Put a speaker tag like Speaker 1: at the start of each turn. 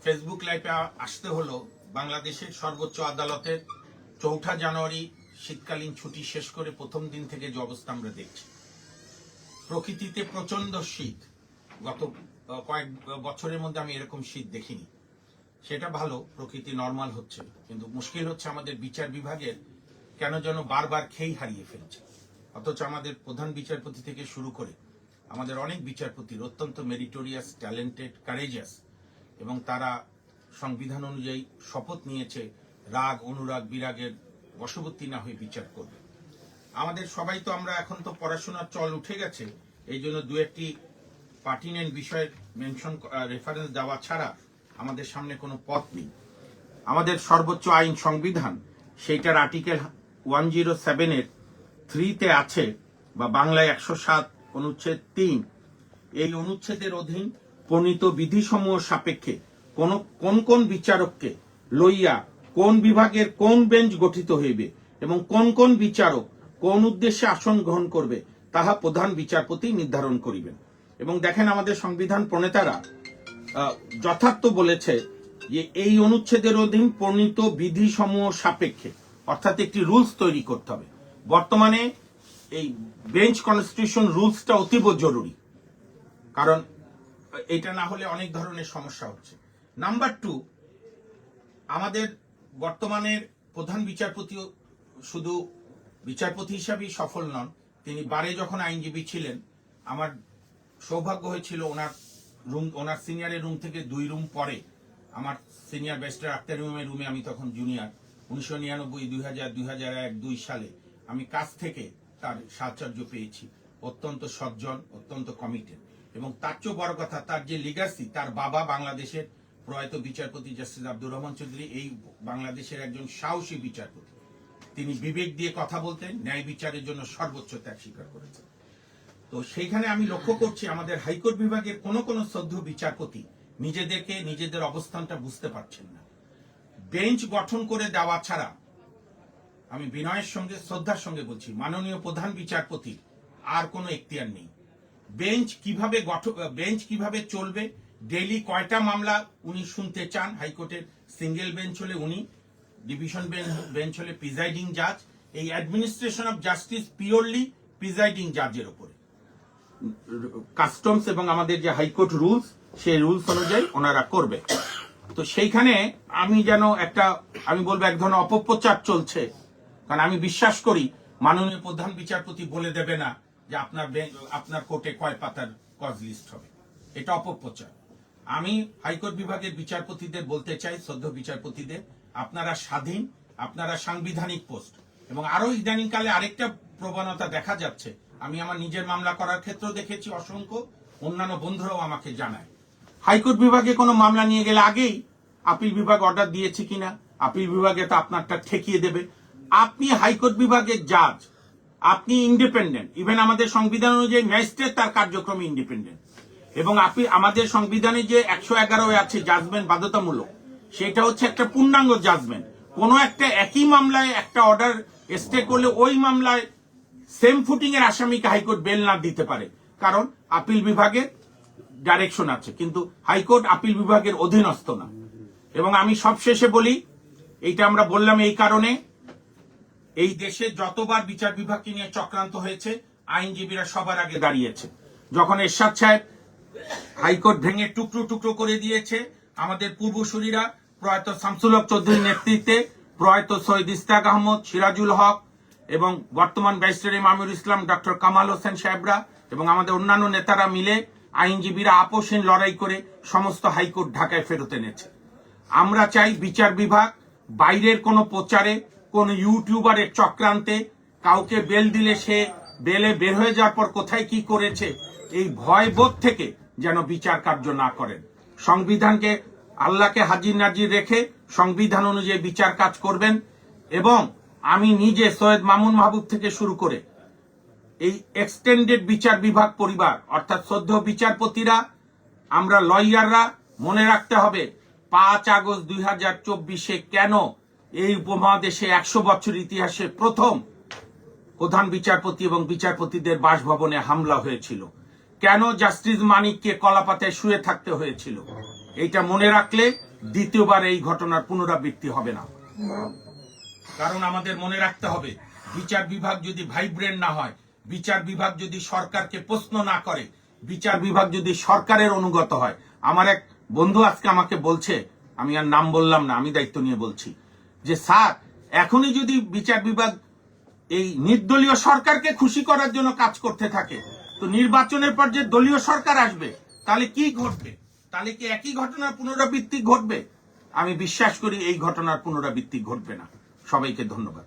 Speaker 1: Facebook লাইভে আসতে হলো বাংলাদেশের সর্বোচ্চ আদালতের ৪ঠা জানুয়ারি শীতকালীন ছুটি শেষ করে প্রথম দিন থেকে যে অবস্থা আমরা দেখছি। প্রকৃতিতে প্রচন্ড শীত, গত কয়েক বছরের মধ্যে আমি এরকম শীত দেখিনি। সেটা ভালো, প্রকৃতি নর্মাল হচ্ছে, কিন্তু মুশকিল হচ্ছে আমাদের বিচার বিভাগের কেন যেন বারবার খেই হারিয়ে ফেলছে। অথচ আমাদের প্রধান বিচারপতি থেকে শুরু করে আমাদের অনেক বিচারপতির অত্যন্ত মেরিটোরিয়াস, ট্যালেন্টেড, কারেজিয়াস, এবং তারা সংবিধান অনুযায়ী শপথ নিয়েছে রাগ, অনুরাগ, বিরাগের বশবর্তী না হয়ে বিচার করবে। আমাদের সবাই তো আমরা এখন তো পড়াশোনার চল উঠে গেছে, এই জন্য দু একটি পার্টিনেন্ট বিষয়ের মেনশন রেফারেন্স দেওয়া ছাড়া আমাদের সামনে কোনো পথ নেই। আমাদের সর্বোচ্চ আইন সংবিধান, সেইটার আর্টিকেল 107-এর 3-তে আছে, বা বাংলায় 107 অনুচ্ছেদ 3। এই অনুচ্ছেদের অধীন প্রণীত বিধিসমূহ সাপেক্ষে কোন কোন বিচারককে লইয়া কোন বিভাগের কোন বেঞ্চ গঠিত হইবে এবং কোন কোন বিচারক কোন উদ্দেশ্যে আসন গ্রহণ করবে তাহা প্রধান বিচারপতি নির্ধারণ করিবেন। এবং দেখেন, আমাদের সংবিধান প্রণেতারা যথার্থ বলেছে যে এই অনুচ্ছেদের অধীন প্রণীত বিধিসমূহ সাপেক্ষে, অর্থাৎ একটি রুলস তৈরি করতে হবে। বর্তমানে এই বেঞ্চ কনস্টিটিউশন রুলসটা অতীব জরুরি, কারণ এটা না হলে অনেক ধরনের সমস্যা হচ্ছে। নাম্বার 2, আমাদের বর্তমানের প্রধান বিচারপতিও শুধু বিচারপতি হিসাবেই সফল নন, তিনি বারে যখন আইনজীবী ছিলেন, আমার সৌভাগ্য হয়েছিল ওনার সিনিয়রের রুম থেকে 2 রুম পরে আমার সিনিয়র ব্যারিস্টার আক্তার ইমামের রুমে, আমি তখন জুনিয়র, 1999, 2000, 2001, 2 সালে আমি কাছ থেকে তার সাহচর্য পেয়েছি। অত্যন্ত সজ্জন, অত্যন্ত কমিটেড, এবং তার চেয়েও বড় কথা, তার যে লিগাসি, তার বাবা বাংলাদেশের প্রয়াত বিচারপতি জাস্টিস আব্দুর রহমান চৌধুরী এই বাংলাদেশের একজন সাহসী বিচারপতি। তিনি বিবেক দিয়ে কথা বলতেন, ন্যায় বিচারের জন্য সর্বোচ্চ ত্যাগ স্বীকার করেছেন। তো সেইখানে আমি লক্ষ্য করছি আমাদের হাইকোর্ট বিভাগের কোন কোন শ্রদ্ধেয় বিচারপতি নিজেদের অবস্থানটা বুঝতে পারছেন না। বেঞ্চ গঠন করে দেওয়া ছাড়া, আমি বিনয়ের সঙ্গে, শ্রদ্ধার সঙ্গে বলছি, মাননীয় প্রধান বিচারপতির আর কোনো এখতিয়ার নেই। বেঞ্চ কিভাবে চলবে, ডেইলি কয়টা মামলা উনি শুনতে চান, হাইকোর্টের সিঙ্গেল বেঞ্চ হলে উনি, ডিভিশন বেঞ্চ হলে প্রিজাইডিং জাজ, এই administration of justice purely presiding জাজের উপরে। কাস্টমস এবং আমাদের যে হাইকোর্ট রুলস, সেই রুলস অনুযায়ী ওনারা করবে। তো সেইখানে আমি বলবো এক ধরনের অপপ্রচার চলছে, কারণ আমি বিশ্বাস করি মাননীয় প্রধান বিচারপতি বলে দেবে না যে আপনার কোর্টে কয় পাতার কজ লিস্ট হবে। এটা অপপ্রচার। আমি হাইকোর্ট বিভাগের বিচারপতিদের বলতে চাই, শ্রদ্ধেয় বিচারপতিদের, আপনারা স্বাধীন, আপনারা সাংবিধানিক পোস্ট। এবং আরো ইদানিংকালে আরেকটা প্রবণতা দেখা যাচ্ছে, আমি আমার নিজের মামলা করার ক্ষেত্রেও দেখেছি, অসংখ্য অন্যান্য বন্ধুরাও আমাকে জানায়, হাইকোর্ট বিভাগে কোনো মামলা নিয়ে গেলে আগেই আপিল বিভাগ অর্ডার দিয়েছে কিনা, আপিল বিভাগে তো আপনারটা ঠেকিয়ে দেবে। আপনি হাইকোর্ট বিভাগের জাজ, আপনি ইন্ডিপেন্ডেন্ট। ইভেন আমাদের সংবিধান অনুযায়ী ম্যাজিস্ট্রেট তার কার্যক্রম ইন্ডিপেন্ডেন্ট। এবং আমাদের সংবিধানে যে 111 আছে জাজমেন্ট বাধ্যতামূলক, সেটা হচ্ছে একটা পূর্ণাঙ্গ জাজমেন্ট। কোন একটা একই মামলায় একটা অর্ডার স্টে করলে ওই মামলায় সেম ফুটিং এর আসামিকে হাইকোর্ট বেল না দিতে পারে, কারণ আপিল বিভাগের ডাইরেকশন আছে, কিন্তু হাইকোর্ট আপিল বিভাগের অধীনস্থ না। এবং আমি সবশেষে বলি, এইটা আমরা বললাম এই কারণে, এই দেশে যতবার বিচার বিভাগকে নিয়ে চক্রান্ত হয়েছে, আইনজীবীরা সবার আগে দাঁড়িয়েছে। যখন এরশাদ সাহেব হাইকোর্ট ভেঙে টুকরো টুকরো করে দিয়েছে, আমাদের পূর্বসূরীরা প্রয়াত শামসুল হক চৌধুরীর নেতৃত্বে, প্রয়াত সৈয়দ ইশতিয়াক আহমদ, সিরাজুল হক, এবং বর্তমান ব্যারিস্টার ইমামুল ইসলাম, ডক্টর কামাল হোসেন সাহেবরা এবং আমাদের অন্যান্য নেতারা মিলে আইনজীবীরা আপোষহীন লড়াই করে সমস্ত হাইকোর্ট ঢাকায় ফেরত এনেছে। আমরা চাই বিচার বিভাগ বাইরের কোনো প্রচারে, কোন ইউটিউবারের চক্রান্তে, কাউকে বেল দিলে সে বেলে বের হয়ে যাওয়ার পর কোথায় কি করেছে, এই ভয়বোধ থেকে যেন বিচার কার্য না করেন। সংবিধানকে, আল্লাহকে হাজির নাজির রেখে সংবিধান অনুযায়ী বিচার কাজ করবেন। এবং আমি নিজে সৈয়দ মামুন মাহবুব থেকে শুরু করে এই এক্সটেন্ডেড বিচার বিভাগ পরিবার, অর্থাৎ শ্রদ্ধেয় বিচারপতিরা, আমরা লয়াররা মনে রাখতে হবে 5 আগস্ট 2024 কেন এই উপমহাদেশে 100 বছর ইতিহাসে প্রথম প্রধান বিচারপতি এবং বিচারপতিদের বাসভবনে হামলা হয়েছিল, কেন জাস্টিস মানিককে কলাপাতায় শুয়ে থাকতে হয়েছিল। এইটা মনে রাখলে দ্বিতীয়বার এই ঘটনার পুনরাবৃত্তি হবে না। কারণ আমাদের মনে রাখতে হবে, বিচার বিভাগ যদি ভাইব্রেন্ট না হয়, বিচার বিভাগ যদি সরকারকে প্রশ্ন না করে, বিচার বিভাগ যদি সরকারের অনুগত হয়। আমার এক বন্ধু আজকে আমাকে বলছে, আমি আর নাম বললাম না, আমি দায়িত্ব নিয়ে বলছি, যে স্যার এখনই যদি বিচার বিভাগ এই নির্দলীয় সরকারকে খুশি করার জন্য কাজ করতে থাকে, তো নির্বাচনের পর যে দলীয় সরকার আসবে তাহলে কি ঘটবে? তাহলে কি একই ঘটনার পুনরাবৃত্তি ঘটবে? আমি বিশ্বাস করি এই ঘটনার পুনরাবৃত্তি ঘটবে না। সবাইকে ধন্যবাদ।